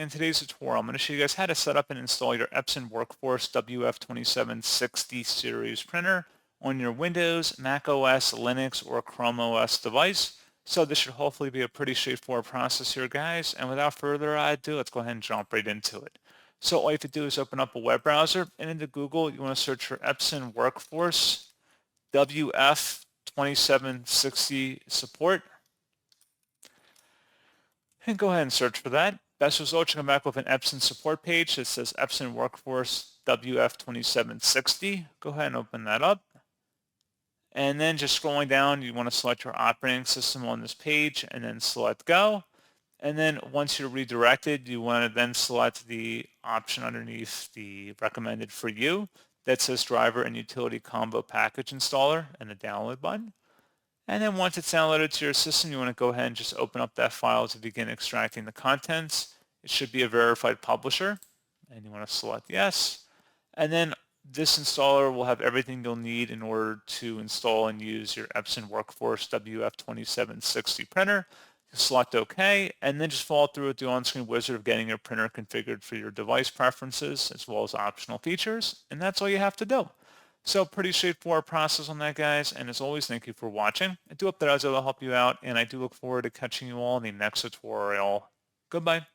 In today's tutorial, I'm going to show you guys how to set up and install your Epson WorkForce WF-2760 series printer on your Windows, Mac OS, Linux, or Chrome OS device. So this should hopefully be a pretty straightforward process here, guys. And without further ado, let's go ahead and jump right into it. So all you have to do is open up a web browser, and into Google, you want to search for Epson WorkForce WF-2760 support. And go ahead and search for that. Best result, you come back with an Epson support page that says Epson WorkForce WF-2760. Go ahead and open that up. And then just scrolling down, you want to select your operating system on this page and then select Go. And then once you're redirected, you want to then select the option underneath the recommended for you that says driver and utility combo package installer and the download button. And then once it's downloaded to your system, you want to go ahead and just open up that file to begin extracting the contents. It should be a verified publisher, and you want to select yes. And then this installer will have everything you'll need in order to install and use your Epson WorkForce WF-2760 printer. Select OK, and then just follow through with the on-screen wizard of getting your printer configured for your device preferences as well as optional features, and that's all you have to do. So pretty straightforward process on that, guys, and as always, thank you for watching. I do hope that I was able to help you out, and I do look forward to catching you all in the next tutorial. Goodbye.